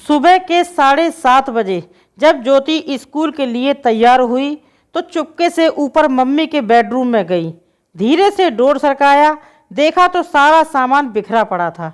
सुबह के 7:30 बजे जब ज्योति स्कूल के लिए तैयार हुई तो चुपके से ऊपर मम्मी के बेडरूम में गई। धीरे से डोर सरकाया, देखा तो सारा सामान बिखरा पड़ा था।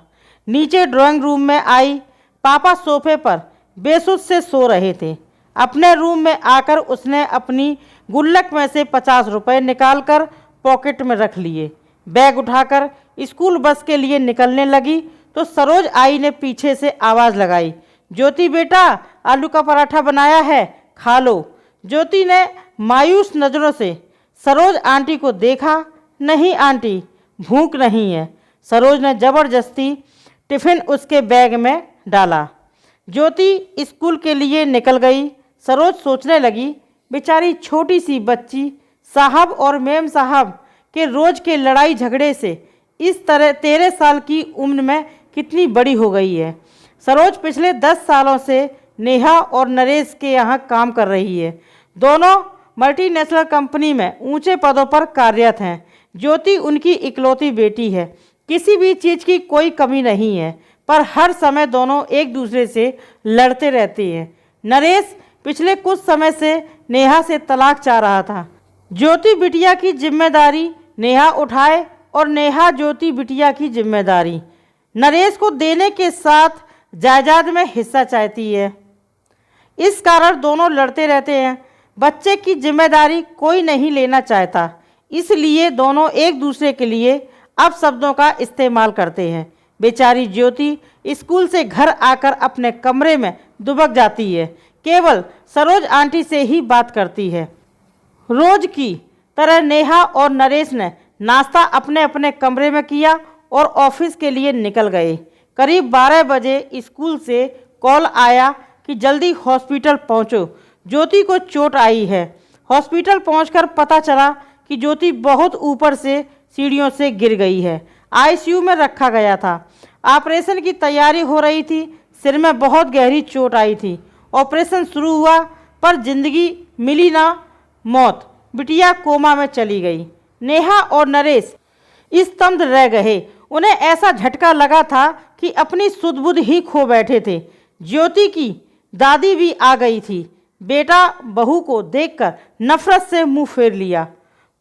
नीचे ड्राइंग रूम में आई, पापा सोफे पर बेसुध से सो रहे थे। अपने रूम में आकर उसने अपनी गुल्लक में से 50 रुपये निकालकर पॉकेट में रख लिए। बैग उठाकर स्कूल बस के लिए निकलने लगी तो सरोज आई ने पीछे से आवाज़ लगाई, ज्योति बेटा, आलू का पराठा बनाया है, खा लो। ज्योति ने मायूस नज़रों से सरोज आंटी को देखा। नहीं आंटी, भूख नहीं है। सरोज ने ज़बरदस्ती टिफ़िन उसके बैग में डाला। ज्योति स्कूल के लिए निकल गई। सरोज सोचने लगी, बेचारी छोटी सी बच्ची साहब और मेम साहब के रोज़ के लड़ाई झगड़े से इस तरह 13 साल की उम्र में कितनी बड़ी हो गई है। सरोज पिछले 10 सालों से नेहा और नरेश के यहाँ काम कर रही है। दोनों मल्टीनेशनल कंपनी में ऊंचे पदों पर कार्यरत हैं। ज्योति उनकी इकलौती बेटी है। किसी भी चीज़ की कोई कमी नहीं है, पर हर समय दोनों एक दूसरे से लड़ते रहते हैं। नरेश पिछले कुछ समय से नेहा से तलाक चाह रहा था। ज्योति बिटिया की जिम्मेदारी नेहा उठाए और नेहा ज्योति बिटिया की जिम्मेदारी नरेश को देने के साथ जायदाद में हिस्सा चाहती है। इस कारण दोनों लड़ते रहते हैं। बच्चे की जिम्मेदारी कोई नहीं लेना चाहता, इसलिए दोनों एक दूसरे के लिए अपशब्दों का इस्तेमाल करते हैं। बेचारी ज्योति स्कूल से घर आकर अपने कमरे में दुबक जाती है। केवल सरोज आंटी से ही बात करती है। रोज की तरह नेहा और नरेश ने नाश्ता अपने अपने कमरे में किया और ऑफिस के लिए निकल गए। करीब 12 बजे स्कूल से कॉल आया कि जल्दी हॉस्पिटल पहुंचो, ज्योति को चोट आई है। हॉस्पिटल पहुंचकर पता चला कि ज्योति बहुत ऊपर से सीढ़ियों से गिर गई है। आईसीयू में रखा गया था। ऑपरेशन की तैयारी हो रही थी। सिर में बहुत गहरी चोट आई थी। ऑपरेशन शुरू हुआ पर जिंदगी मिली ना मौत। बिटिया कोमा में चली गई। नेहा और नरेश स्तब्ध रह गए। उन्हें ऐसा झटका लगा था कि अपनी सुध-बुध ही खो बैठे थे। ज्योति की दादी भी आ गई थी। बेटा बहू को देखकर नफरत से मुंह फेर लिया।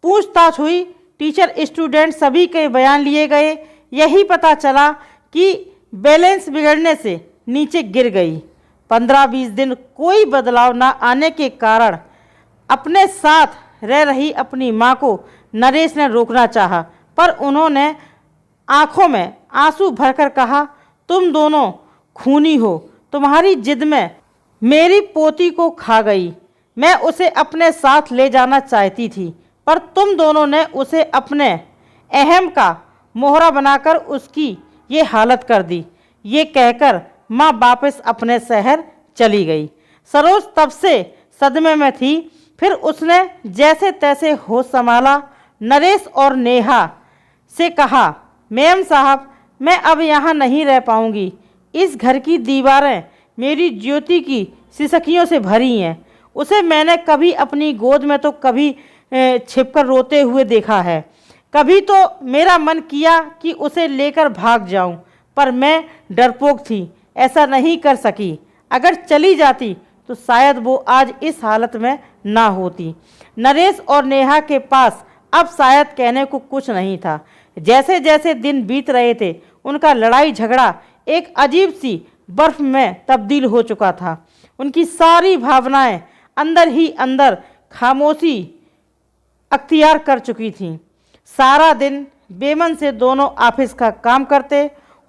पूछताछ हुई, टीचर स्टूडेंट सभी के बयान लिए गए। यही पता चला कि बैलेंस बिगड़ने से नीचे गिर गई। 15-20 दिन कोई बदलाव न आने के कारण अपने साथ रह रही अपनी मां को नरेश ने रोकना चाहा, पर उन्होंने आंखों में आंसू भरकर कहा, तुम दोनों खूनी हो। तुम्हारी जिद में मेरी पोती को खा गई। मैं उसे अपने साथ ले जाना चाहती थी, पर तुम दोनों ने उसे अपने अहम का मोहरा बनाकर उसकी ये हालत कर दी। ये कहकर माँ वापस अपने शहर चली गई। सरोज तब से सदमे में थी। फिर उसने जैसे तैसे होश संभाला। नरेश और नेहा से कहा, मैम साहब, मैं अब यहाँ नहीं रह पाऊँगी। इस घर की दीवारें मेरी ज्योति की सिसकियों से भरी हैं। उसे मैंने कभी अपनी गोद में तो कभी छिपकर रोते हुए देखा है। कभी तो मेरा मन किया कि उसे लेकर भाग जाऊं, पर मैं डरपोक थी, ऐसा नहीं कर सकी। अगर चली जाती तो शायद वो आज इस हालत में ना होती। नरेश और नेहा के पास अब शायद कहने को कुछ नहीं था। जैसे जैसे दिन बीत रहे थे, उनका लड़ाई झगड़ा एक अजीब सी बर्फ में तब्दील हो चुका था। उनकी सारी भावनाएं अंदर ही अंदर खामोशी अख्तियार कर चुकी थीं। सारा दिन बेमन से दोनों ऑफिस का काम करते,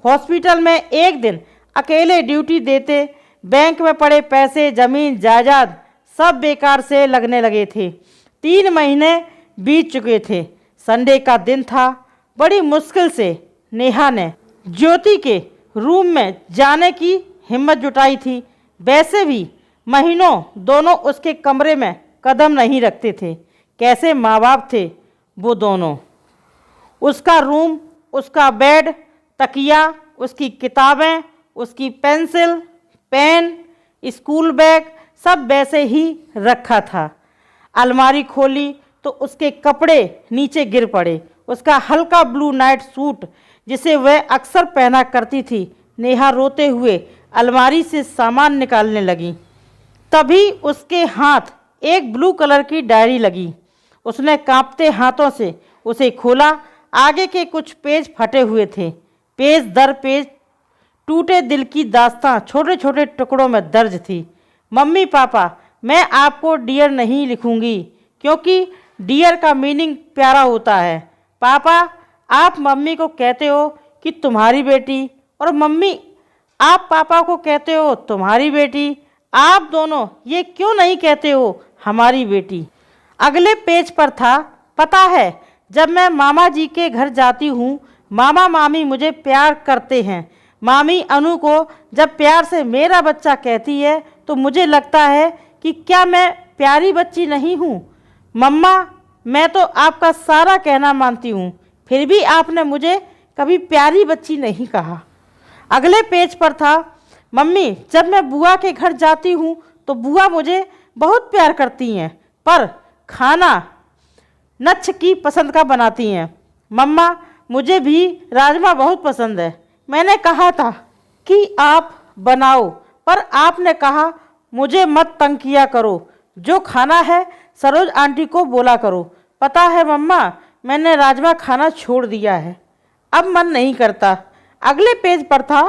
हॉस्पिटल में एक दिन अकेले ड्यूटी देते। बैंक में पड़े पैसे, ज़मीन जायदाद सब बेकार से लगने लगे थे। 3 महीने बीत चुके थे। संडे का दिन था। बड़ी मुश्किल से नेहा ने ज्योति के रूम में जाने की हिम्मत जुटाई थी। वैसे भी महीनों दोनों उसके कमरे में कदम नहीं रखते थे। कैसे माँ बाप थे वो दोनों। उसका रूम, उसका बेड, तकिया, उसकी किताबें, उसकी पेंसिल, पेन, स्कूल बैग सब वैसे ही रखा था। अलमारी खोली तो उसके कपड़े नीचे गिर पड़े। उसका हल्का ब्लू नाइट सूट जिसे वह अक्सर पहना करती थी, नेहा रोते हुए अलमारी से सामान निकालने लगी। तभी उसके हाथ एक ब्लू कलर की डायरी लगी। उसने कांपते हाथों से उसे खोला। आगे के कुछ पेज फटे हुए थे। पेज दर पेज टूटे दिल की दास्तां छोटे छोटे टुकड़ों में दर्ज थी। मम्मी पापा, मैं आपको डियर नहीं लिखूंगी क्योंकि डियर का मीनिंग प्यारा होता है। पापा, आप मम्मी को कहते हो कि तुम्हारी बेटी, और मम्मी आप पापा को कहते हो तुम्हारी बेटी। आप दोनों ये क्यों नहीं कहते हो हमारी बेटी? अगले पेज पर था, पता है जब मैं मामा जी के घर जाती हूँ, मामा मामी मुझे प्यार करते हैं। मामी अनु को जब प्यार से मेरा बच्चा कहती है तो मुझे लगता है कि क्या मैं प्यारी बच्ची नहीं हूँ? मम्मा, मैं तो आपका सारा कहना मानती हूँ, फिर भी आपने मुझे कभी प्यारी बच्ची नहीं कहा। अगले पेज पर था, मम्मी जब मैं बुआ के घर जाती हूँ तो बुआ मुझे बहुत प्यार करती हैं, पर खाना नच्छ की पसंद का बनाती हैं। मम्मा, मुझे भी राजमा बहुत पसंद है। मैंने कहा था कि आप बनाओ, पर आपने कहा मुझे मत तंग किया करो, जो खाना है सरोज आंटी को बोला करो। पता है मम्मा, मैंने राजमा खाना छोड़ दिया है, अब मन नहीं करता। अगले पेज पर था,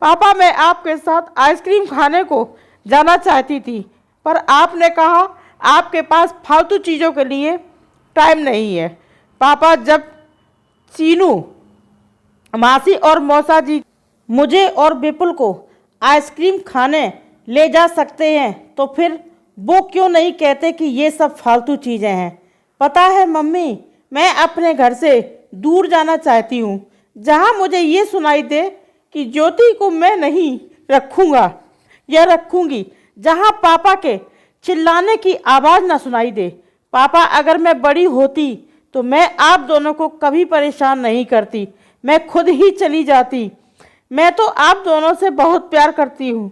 पापा मैं आपके साथ आइसक्रीम खाने को जाना चाहती थी, पर आपने कहा आपके पास फालतू चीज़ों के लिए टाइम नहीं है। पापा, जब चीनू मासी और मौसा जी मुझे और विपुल को आइसक्रीम खाने ले जा सकते हैं तो फिर वो क्यों नहीं कहते कि ये सब फालतू चीज़ें हैं? पता है मम्मी, मैं अपने घर से दूर जाना चाहती हूँ, जहाँ मुझे ये सुनाई दे कि ज्योति को मैं नहीं रखूँगा या रखूँगी, जहाँ पापा के चिल्लाने की आवाज़ ना सुनाई दे। पापा, अगर मैं बड़ी होती तो मैं आप दोनों को कभी परेशान नहीं करती, मैं खुद ही चली जाती। मैं तो आप दोनों से बहुत प्यार करती हूँ।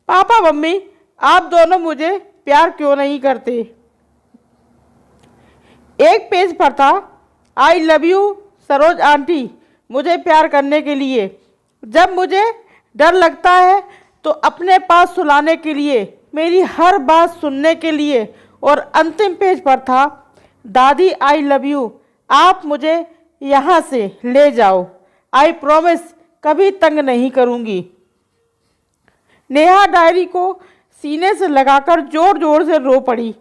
पापा मम्मी, आप दोनों मुझे प्यार क्यों नहीं करते? एक पेज पर था, I love you Saroj aunty, मुझे प्यार करने के लिए, जब मुझे डर लगता है तो अपने पास सुलाने के लिए, मेरी हर बात सुनने के लिए। और अंतिम पेज पर था, दादी आई लव यू, आप मुझे यहाँ से ले जाओ, आई प्रॉमिस कभी तंग नहीं करूँगी। नेहा डायरी को सीने से लगाकर जोर जोर से रो पड़ी।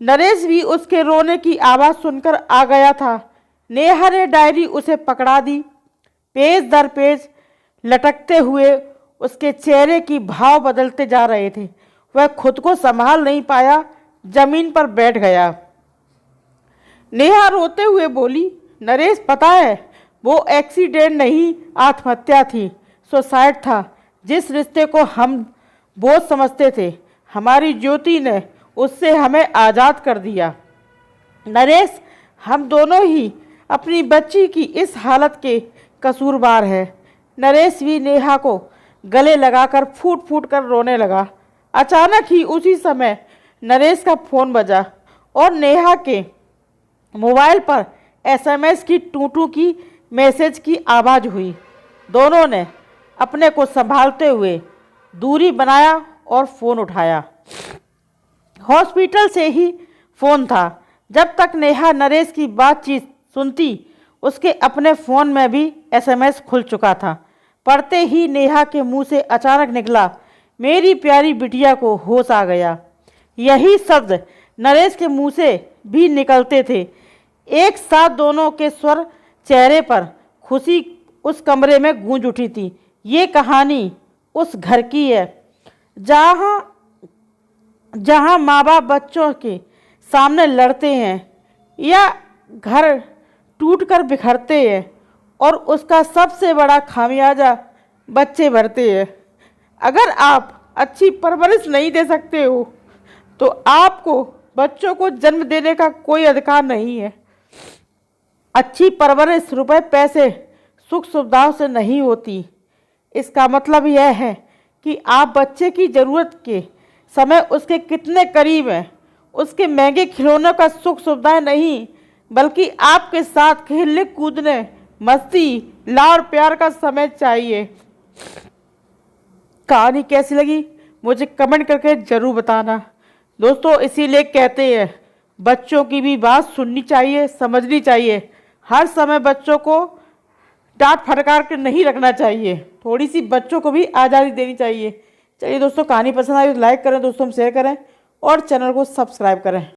नरेश भी उसके रोने की आवाज़ सुनकर आ गया था। नेहा ने डायरी उसे पकड़ा दी। पेज दर पेज लटकते हुए उसके चेहरे की भाव बदलते जा रहे थे। वह खुद को संभाल नहीं पाया, जमीन पर बैठ गया। नेहा रोते हुए बोली, नरेश पता है वो एक्सीडेंट नहीं, आत्महत्या थी, सुसाइड था। जिस रिश्ते को हम बोझ समझते थे, हमारी ज्योति ने उससे हमें आज़ाद कर दिया। नरेश, हम दोनों ही अपनी बच्ची की इस हालत के कसूरवार है। नरेश भी नेहा को गले लगाकर फूट फूट कर रोने लगा। अचानक ही उसी समय नरेश का फ़ोन बजा और नेहा के मोबाइल पर एसएमएस की टूटू की मैसेज की आवाज़ हुई। दोनों ने अपने को संभालते हुए दूरी बनाया और फ़ोन उठाया। हॉस्पिटल से ही फ़ोन था। जब तक नेहा नरेश की बातचीत सुनती, उसके अपने फ़ोन में भी एसएमएस खुल चुका था। पढ़ते ही नेहा के मुंह से अचानक निकला, मेरी प्यारी बिटिया को होश आ गया। यही शब्द नरेश के मुंह से भी निकलते थे। एक साथ दोनों के स्वर, चेहरे पर खुशी उस कमरे में गूंज उठी थी। ये कहानी उस घर की है जहाँ माँ बाप बच्चों के सामने लड़ते हैं या घर टूटकर बिखरते हैं और उसका सबसे बड़ा खामियाजा बच्चे भरते हैं। अगर आप अच्छी परवरिश नहीं दे सकते हो तो आपको बच्चों को जन्म देने का कोई अधिकार नहीं है। अच्छी परवरिश रुपए पैसे सुख सुविधाओं से नहीं होती। इसका मतलब यह है कि आप बच्चे की ज़रूरत के समय उसके कितने करीब हैं। उसके महंगे खिलौनों का सुख सुविधाएं नहीं, बल्कि आपके साथ खेलने कूदने, मस्ती, लाड़ प्यार का समय चाहिए। कहानी कैसी लगी मुझे कमेंट करके ज़रूर बताना। दोस्तों इसीलिए कहते हैं बच्चों की भी बात सुननी चाहिए, समझनी चाहिए। हर समय बच्चों को डांट फटकार के नहीं रखना चाहिए, थोड़ी सी बच्चों को भी आज़ादी देनी चाहिए। चलिए दोस्तों, कहानी पसंद आई तो लाइक करें, दोस्तों शेयर करें और चैनल को सब्सक्राइब करें।